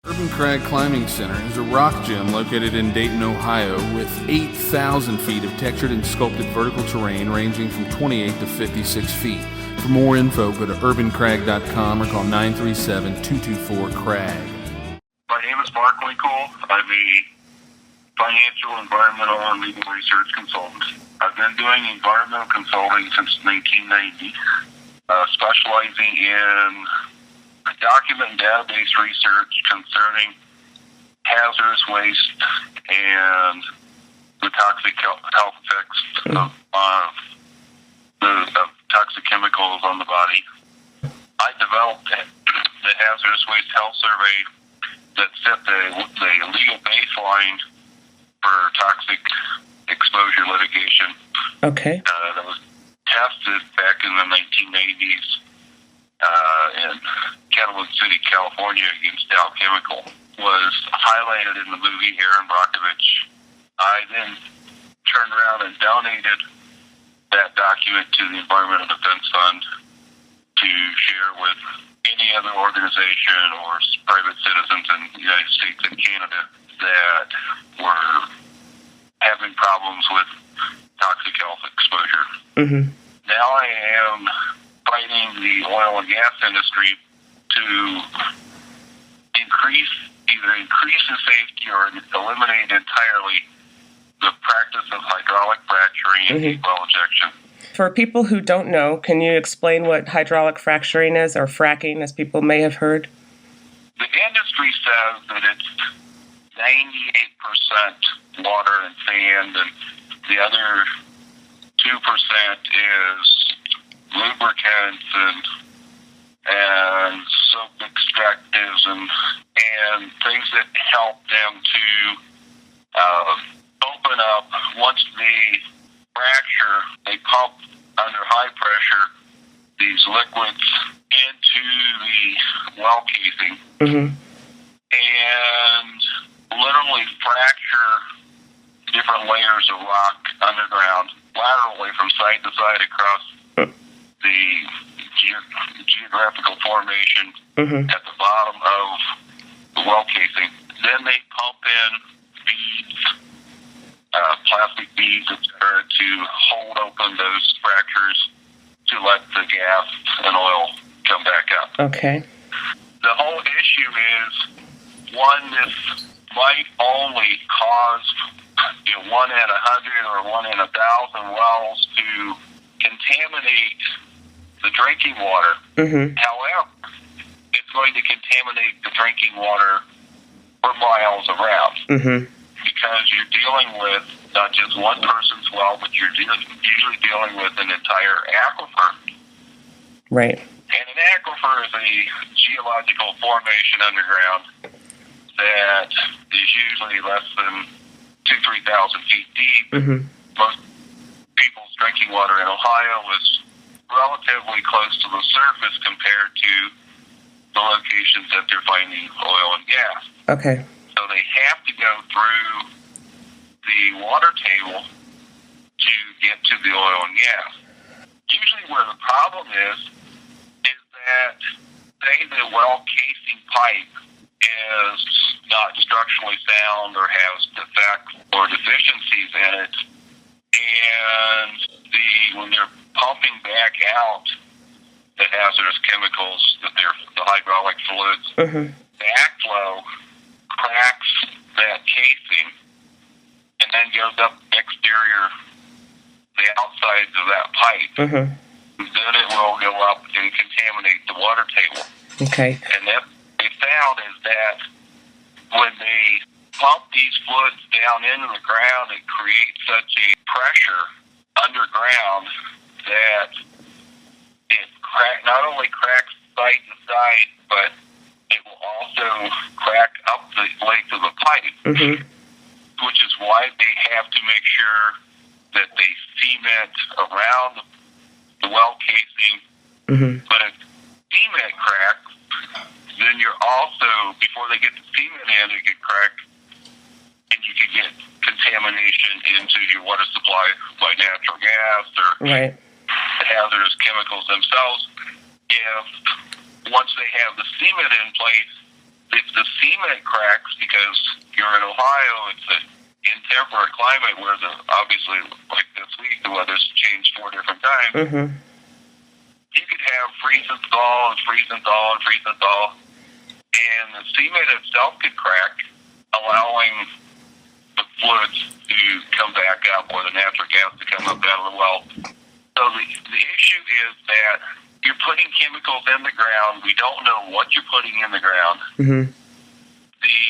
Urban Crag Climbing Center is a rock gym located in Dayton, Ohio, with 8,000 feet of textured and sculpted vertical terrain ranging from 28 to 56 feet. For more info, go to urbancrag.com or call 937-224-CRAG. My name is Mark Winkle. I'm a financial, environmental, and legal research consultant. I've been doing environmental consulting since 1990, specializing in document and database research concerning hazardous waste and the toxic health effects of toxic chemicals on the body. I developed the Hazardous Waste Health Survey that set the legal baseline for toxic exposure litigation. Okay. That was tested back in the 1980s in Catalina City, California, against Dow Chemical. Was highlighted in the movie Aaron Brockovich. I then turned around and donated that document to the Environmental Defense Fund to share with any other organization or private citizens in the United States and Canada that were having problems with toxic health exposure. Mm-hmm. Now I am fighting the oil and gas industry to either increase the safety or eliminate entirely the practice of hydraulic fracturing and deep well injection. For people who don't know, can you explain what hydraulic fracturing is, or fracking, as people may have heard? The industry says that it's 98% water and sand, and the other 2% is lubricants and soap extractives and things that help them to open up. Once they fracture, they pump under high pressure these liquids into the well casing and literally fracture different layers of rock underground laterally from side to side across the geographical formation at the bottom of the well casing. Then they pump in beads, plastic beads, etc., to hold open those fractures to let the gas and oil come back up. Okay. The whole issue is, one, this might only cause 1 in 100 or 1 in 1,000 wells to contaminate the drinking water. However, it's going to contaminate the drinking water for miles around because you're dealing with not just one person's well, but you're usually dealing with an entire aquifer. Right. And an aquifer is a geological formation underground that is usually less than 2,000 to 3,000 feet deep. Most people's drinking water in Ohio is relatively close to the surface compared to the locations that they're finding oil and gas. Okay. So they have to go through the water table to get to the oil and gas. Usually where the problem is that, say, the well casing pipe is not structurally sound or has defects or deficiencies in it, and when they're pumping back out the hazardous chemicals, the hydraulic fluids, backflow cracks that casing and then goes up the exterior, the outsides of that pipe. Then it will go up and contaminate the water table. Okay. And that they found is that when they pump these fluids down into the ground, it creates such a pressure underground that it not only cracks side to side, but it will also crack up the length of the pipe, which is why they have to make sure that they cement around the well casing. But if cement cracks, then you're also, before they get the cement in, it could crack, and you could get contamination into your water supply by natural gas or the hazardous chemicals themselves. If once they have the cement in place, if the cement cracks, because you're in Ohio, it's an intemperate climate where obviously, like this week, the weather's changed 4 different times. Mm-hmm. You could have freeze and thaw and freeze and thaw and freeze and thaw, and the cement itself could crack, allowing the fluids to come back up or the natural gas to come up out of the well. So the issue is that you're putting chemicals in the ground. We don't know what you're putting in the ground. Mm-hmm. The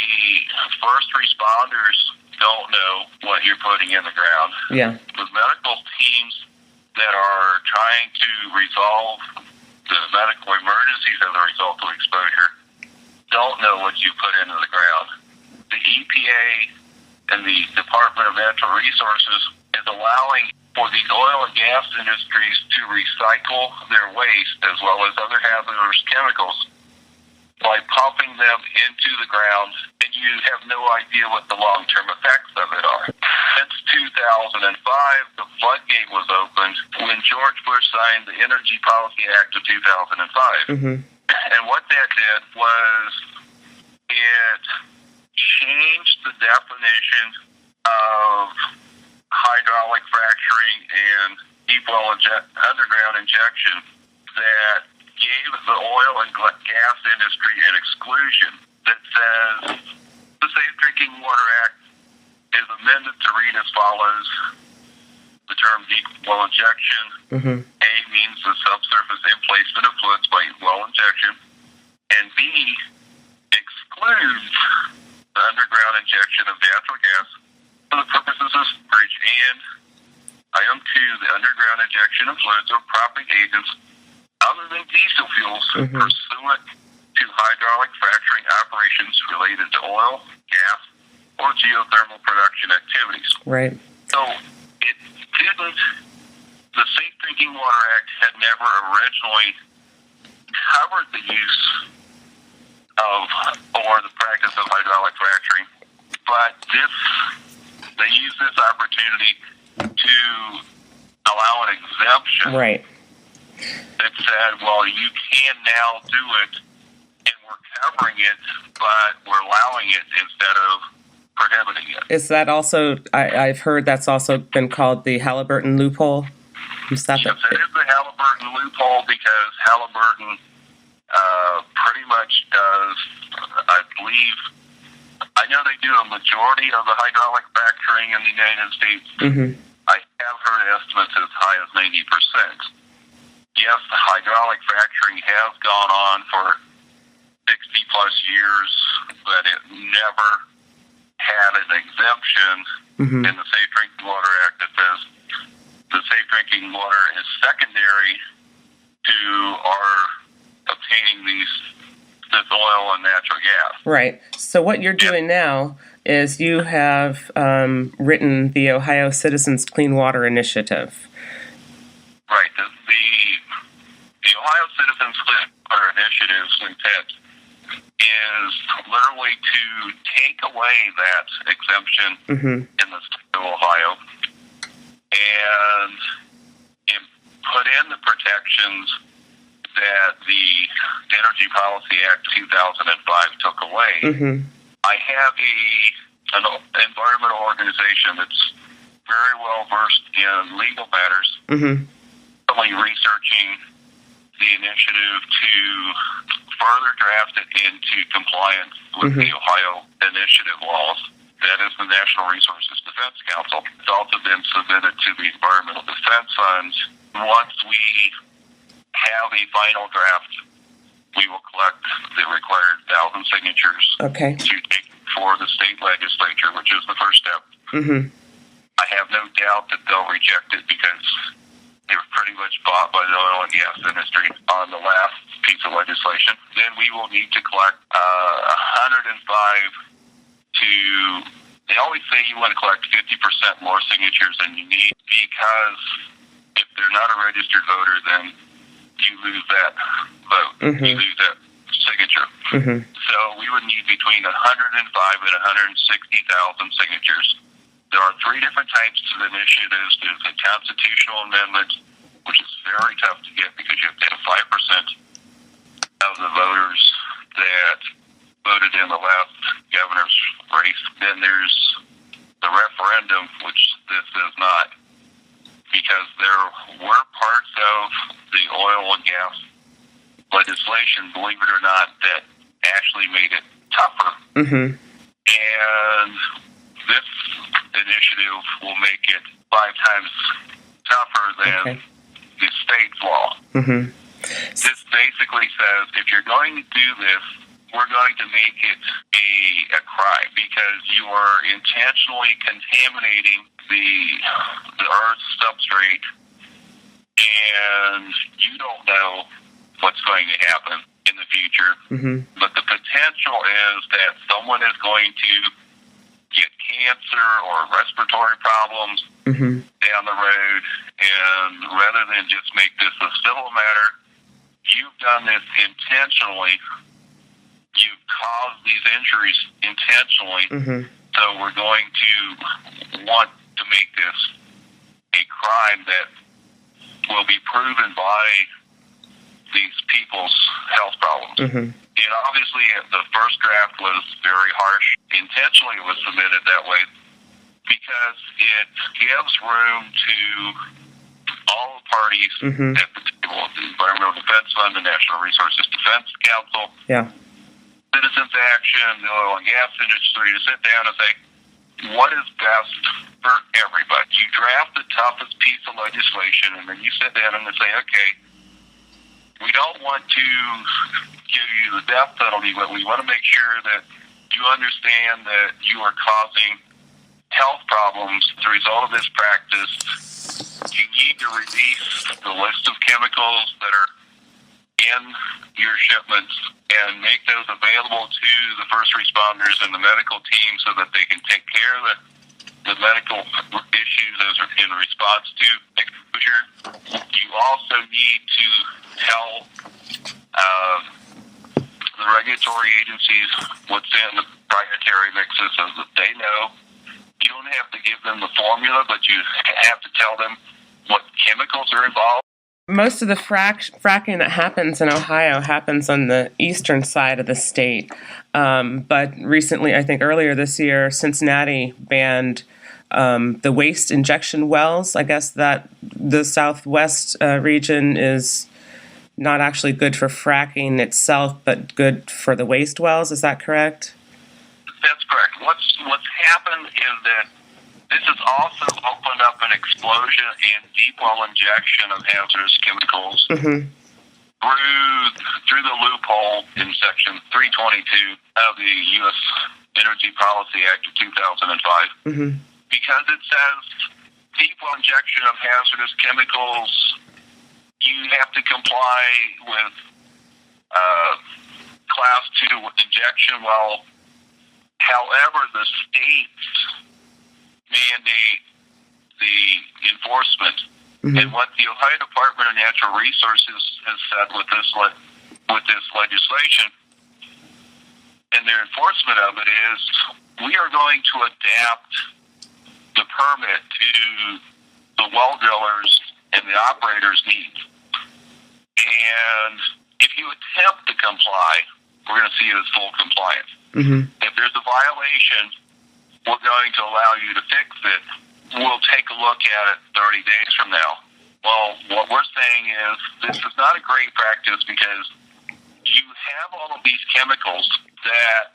first responders don't know what you're putting in the ground. Yeah. The medical teams that are trying to resolve the medical emergencies as a result of exposure don't know what you put into the ground. The EPA and the Department of Natural Resources is allowing for these oil and gas industries to recycle their waste as well as other hazardous chemicals by pumping them into the ground, and you have no idea what the long-term effects of it are. Since 2005, the floodgate was opened when George Bush signed the Energy Policy Act of 2005. Mm-hmm. And what that did was it changed the definition of hydraulic fracturing and deep well underground injection that gave the oil and gas industry an exclusion that says the Safe Drinking Water Act is amended to read as follows. The term deep well injection, Mm-hmm. A, means the subsurface emplacement of fluids by well injection, and B, excludes the underground injection of natural gas for the purposes of storage, and item 2, the underground injection of fluids or proppant agents other than diesel fuels Mm-hmm. pursuant to hydraulic fracturing operations related to oil, gas, or geothermal production activities. Right. So it didn't, the Safe Drinking Water Act had never originally covered the use of or the practice of hydraulic fracturing, but they used this opportunity to allow an exemption. Right. That said, well, you can now do it, and we're covering it, but we're allowing it instead of prohibiting it. Is that also, I've heard that's also been called the Halliburton loophole? Is that Yes, it is the Halliburton loophole because Halliburton pretty much does, I believe, I know they do a majority of the hydraulic fracturing in the United States. Mm-hmm. I have heard estimates as high as 90%. Yes, the hydraulic fracturing has gone on for 60-plus years, but it never had an exemption Mm-hmm. in the Safe Drinking Water Act that says the safe drinking water is secondary to our obtaining this oil and natural gas. Right. So what you're doing now is you have written the Ohio Citizens Clean Water Initiative. Right. The Ohio Citizens Clean Water Initiative's intent is literally to take away that exemption Mm-hmm. in the state of Ohio and put in the protections that the Energy Policy Act 2005 took away. Mm-hmm. I have an environmental organization that's very well versed in legal matters, Mm-hmm. currently researching the initiative to further draft it into compliance with Mm-hmm. the Ohio initiative laws. That is the National Resources Defense Council. It's also been submitted to the Environmental Defense Fund. Once we have a final draft, we will collect the required 1,000 signatures Okay. to take for the state legislature, which is the first step. Mm-hmm. I have no doubt that they'll reject it because they were pretty much bought by the oil and gas industry on the last piece of legislation. Then we will need to collect 105 to, they always say you want to collect 50% more signatures than you need because if they're not a registered voter, then you lose that vote. Mm-hmm. You lose that signature. Mm-hmm. So we would need between 105 and 160,000 signatures. There are 3 different types of initiatives. There's a constitutional amendment, which is very tough to get because you have to have 5% of the voters that voted in the last governor's race. Then there's the referendum, which this is not, because there were parts of the oil and gas legislation, believe it or not, that actually made it tougher. Mm-hmm. And this initiative will make it 5 times tougher than the state's law. Mm-hmm. This basically says if you're going to do this, we're going to make it a crime because you are intentionally contaminating the Earth's substrate, and you don't know what's going to happen in the future. Mm-hmm. But the potential is that someone is going to get cancer or respiratory problems down the road, and rather than just make this a civil matter, you've done this intentionally. You've caused these injuries intentionally, so we're going to want to make this a crime that will be proven by these people's health problems. And obviously, the first draft was very harsh. Intentionally, it was submitted that way because it gives room to all the parties at the table, the Environmental Defense Fund, the National Resources Defense Council, Citizens Action, the oil and gas industry, to sit down and say, what is best for everybody? You draft the toughest piece of legislation, and then you sit down and say, okay, we don't want to give you the death penalty, but we want to make sure that you understand that you are causing health problems as a result of this practice. You need to release the list of chemicals that are in your shipments and make those available to the first responders and the medical team so that they can take care of the medical issues as in response to exposure. You also need to tell the regulatory agencies what's in the proprietary mixes so that they know. You don't have to give them the formula, but you have to tell them what chemicals are involved. Most of the fracking that happens in Ohio happens on the eastern side of the state. But recently, I think earlier this year, Cincinnati banned the waste injection wells. I guess that the southwest region is not actually good for fracking itself, but good for the waste wells. Is that correct? That's correct. What's happened is that this has also opened up an explosion in deep well injection of hazardous chemicals through the loophole in Section 322 of the U.S. Energy Policy Act of 2005, because it says deep well injection of hazardous chemicals, you have to comply with Class 2 injection well. However, the states mandate the enforcement, and what the Ohio Department of Natural Resources has said with this legislation and their enforcement of it is, we are going to adapt the permit to the well drillers and the operators' needs. And if you attempt to comply, we're going to see it as full compliance. If there's a violation, we're going to allow you to fix it. We'll take a look at it 30 days from now. Well, what we're saying is this is not a great practice because you have all of these chemicals that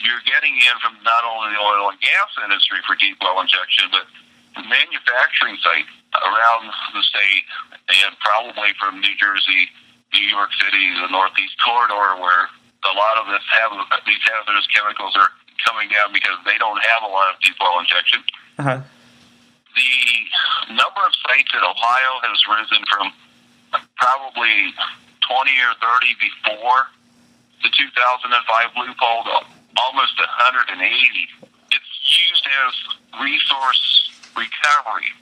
you're getting in from not only the oil and gas industry for deep well injection, but manufacturing sites around the state and probably from New Jersey, New York City, the Northeast corridor, where a lot of these hazardous chemicals are coming down because they don't have a lot of deep well injection. The number of sites in Ohio has risen from probably 20 or 30 before the 2005 loophole to almost 180. It's used as resource recovery.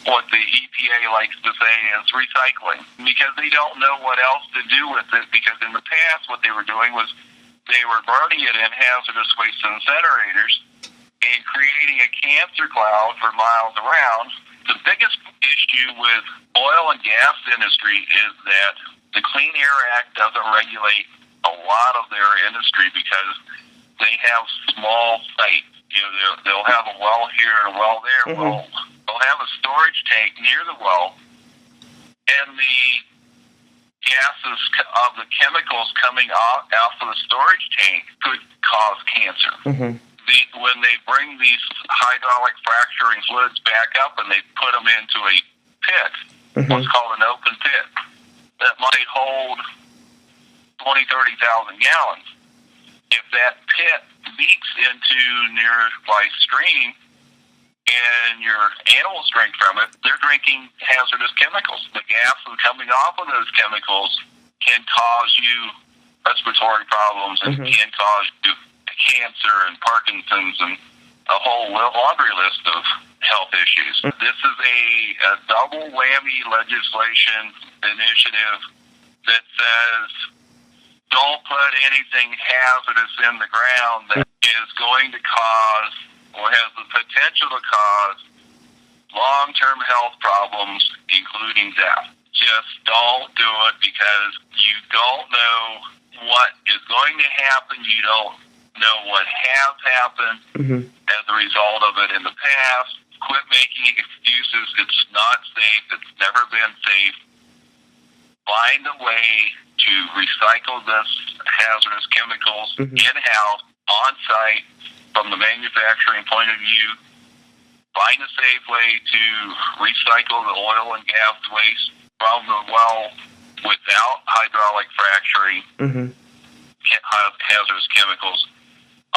What the EPA likes to say is recycling, because they don't know what else to do with it, because in the past what they were doing was they were burning it in hazardous waste incinerators and creating a cancer cloud for miles around. The biggest issue with oil and gas industry is that the Clean Air Act doesn't regulate a lot of their industry because they have small sites. They'll have a well here and a well there. Mm-hmm. Well, they'll have a storage tank near the well, and the gases of the chemicals coming out of the storage tank could cause cancer. Mm-hmm. When they bring these hydraulic fracturing fluids back up and they put them into a pit, Mm-hmm. what's called an open pit, that might hold 20, 30,000 gallons. If that pit leaks into nearby stream and your animals drink from it, they're drinking hazardous chemicals. The gases coming off of those chemicals can cause you respiratory problems and Mm-hmm. can cause you cancer and Parkinson's and a whole laundry list of health issues. Mm-hmm. This is a double whammy legislation initiative that says don't put anything hazardous in the ground that is going to cause or has the potential to cause long-term health problems, including death. Just don't do it because you don't know what is going to happen. You don't know what has happened Mm-hmm. as a result of it in the past. Quit making excuses. It's not safe. It's never been safe. Find a way to recycle this hazardous chemicals Mm-hmm. in-house, on-site, from the manufacturing point of view. Find a safe way to recycle the oil and gas waste from the well without hydraulic fracturing Mm-hmm. hazardous chemicals.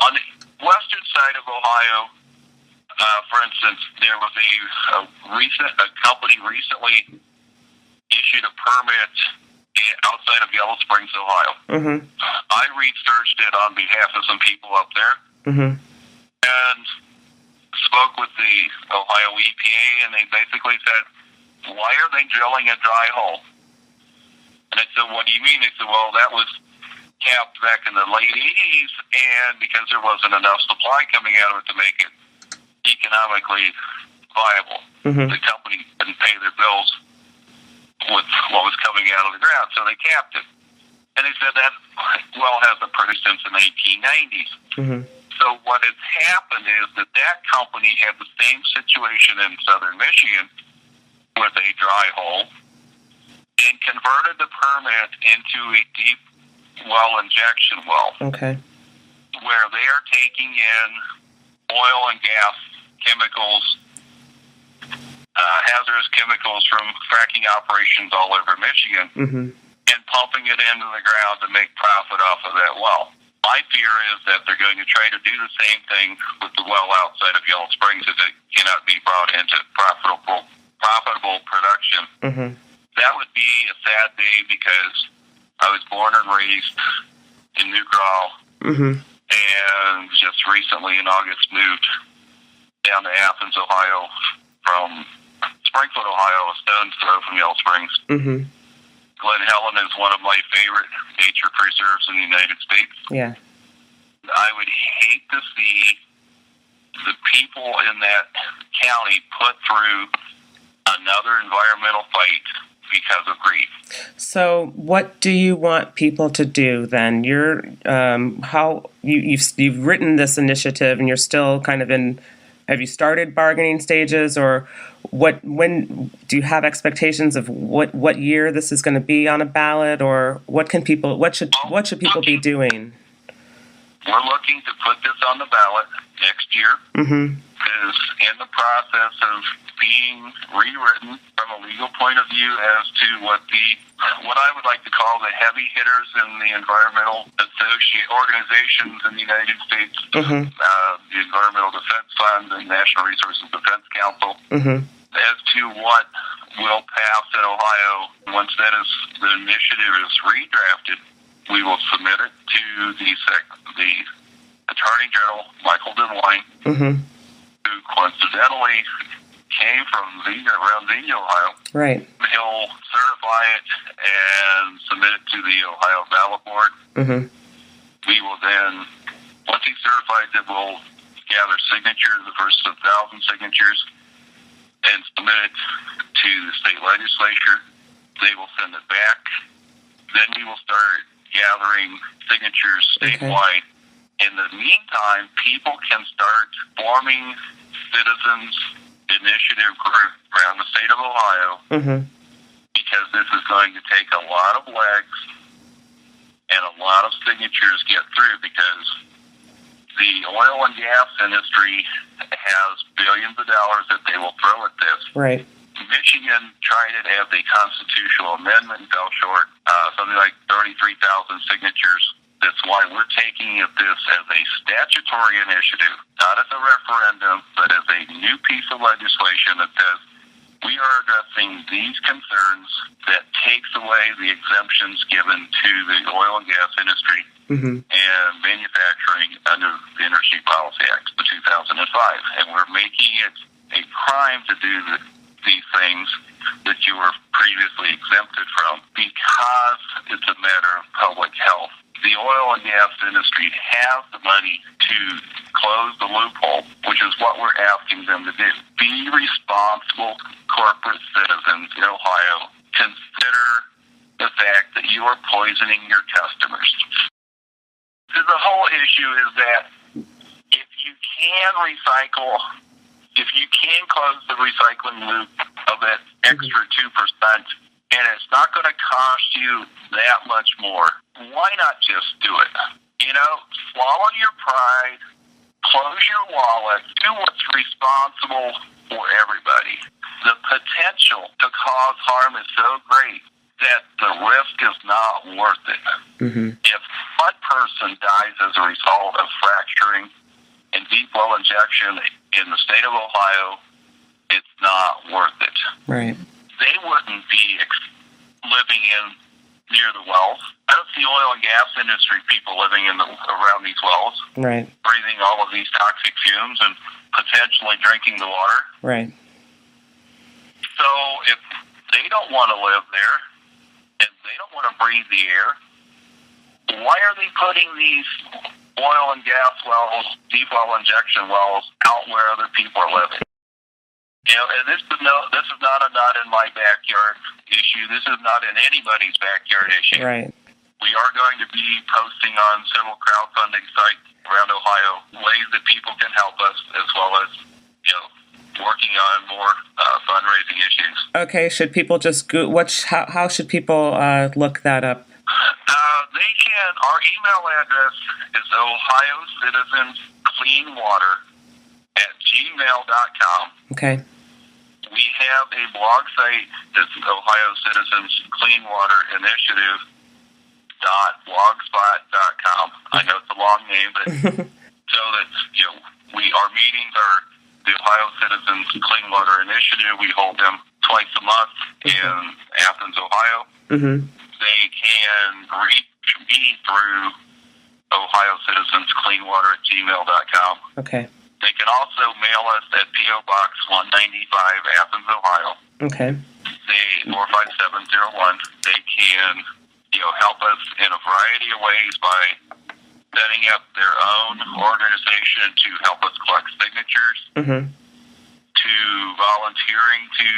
On the western side of Ohio, for instance, there was a company recently issued a permit outside of Yellow Springs, Ohio. Mm-hmm. I researched it on behalf of some people up there Mm-hmm. and spoke with the Ohio EPA, and they basically said, why are they drilling a dry hole? And I said, what do you mean? They said, well, that was capped back in the late 80s, and because there wasn't enough supply coming out of it to make it economically viable. Mm-hmm. The company couldn't pay their bills with what was coming out of the ground, so they capped it. And they said that well hasn't produced since the 1990s. Mm-hmm. So what has happened is that company had the same situation in southern Michigan with a dry hole and converted the permit into a deep well injection well. Okay. Where they are taking in oil and gas chemicals, hazardous chemicals from fracking operations all over Michigan, Mm-hmm. and pumping it into the ground to make profit off of that well. My fear is that they're going to try to do the same thing with the well outside of Yellow Springs if it cannot be brought into profitable production. Mm-hmm. That would be a sad day because I was born and raised in New Graw, Mm-hmm. and just recently in August moved down to Athens, Ohio from Springfield, Ohio, a stone's throw from Yellow Springs. Mm-hmm. Glen Helen is one of my favorite nature preserves in the United States. Yeah. I would hate to see the people in that county put through another environmental fight because of grief. So, what do you want people to do then? You've written this initiative, and you're still kind of in. Have you started bargaining stages, or when do you have expectations of what year this is going to be on a ballot, or what should people be doing? We're looking to put this on the ballot next year. Mm-hmm. It is in the process of being rewritten from a legal point of view as to what I would like to call the heavy hitters in the environmental organizations in the United States, Mm-hmm. The Environmental Defense Fund and National Resources Defense Council, Mm-hmm. as to what will pass in Ohio. Once the initiative is redrafted, we will submit it to the Attorney General, Michael DeWine, Mm-hmm. who coincidentally came from around Xenia, Ohio. Right. He'll certify it and submit it to the Ohio Ballot Board. Mm-hmm. We will then, once he certifies it, we'll gather signatures, the first 1,000 signatures, and submit it to the state legislature. They will send it back. Then we will start gathering signatures statewide. In the meantime, people can start forming citizens initiative groups around the state of Ohio, because this is going to take a lot of legs and a lot of signatures get through, because the oil and gas industry has billions of dollars that they will throw at this. Right. Michigan tried it as a constitutional amendment and fell short, something like 33,000 signatures. That's why we're taking this as a statutory initiative, not as a referendum, but as a new piece of legislation that says we are addressing these concerns that takes away the exemptions given to the oil and gas industry and manufacturing under the Energy Policy Act of 2005. And we're making it a crime to do these things that you were previously exempted from, because it's a matter of public health. The oil and gas industry has the money to close the loophole, which is what we're asking them to do. Be responsible corporate citizens in Ohio. Consider the fact that you are poisoning your customers. The whole issue is that if you can recycle, if you can close the recycling loop of that extra 2%, and it's not going to cost you that much more, why not just do it? Swallow your pride, close your wallet, do what's responsible for everybody. The potential to cause harm is so great that the risk is not worth it. If one person dies as a result of fracturing and deep well injection in the state of Ohio, it's not worth it. Right. They wouldn't be living in near the wells. I don't see oil and gas industry people living around these wells, right, breathing all of these toxic fumes and potentially drinking the water. Right. So if they don't want to live there and they don't want to breathe the air, why are they putting these oil and gas wells, deep well injection wells, out where other people are living? And this is not a not in my backyard issue. This is not in anybody's backyard issue. Right. We are going to be posting on several crowdfunding sites around Ohio ways that people can help us, as well as working on more fundraising issues. Okay. Should people just how should people look that up? They can. Our email address is ohiocitizenscleanwater@gmail.com. Okay. We have a blog site that's Ohio Citizens Clean Water Initiative.blogspot.com. I know it's a long name, but so that our meetings are the Ohio Citizens Clean Water Initiative. We hold them twice a month in Athens, Ohio. They can reach me through ohiocitizenscleanwater@gmail.com. Okay. They can also mail us at P.O. Box 195, Athens, Ohio. Okay. 45701. They can, help us in a variety of ways by setting up their own organization to help us collect signatures, to volunteering to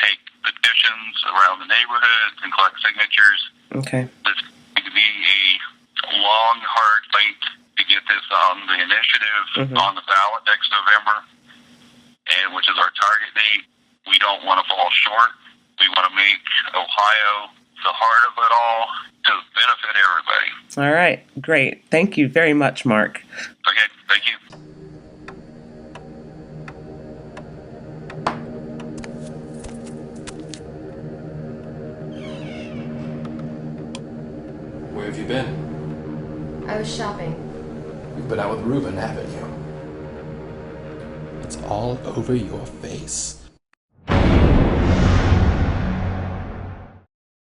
take petitions around the neighborhoods and collect signatures. Okay. It's going to be a long, hard fight to get this on the initiative on the ballot next November, and which is our target date. We don't want to fall short. We want to make Ohio the heart of it all to benefit everybody. All right. Great. Thank you very much, Mark. Okay. Thank you. Where have you been? I was shopping. You've been out with Ruben, haven't you? It's all over your face.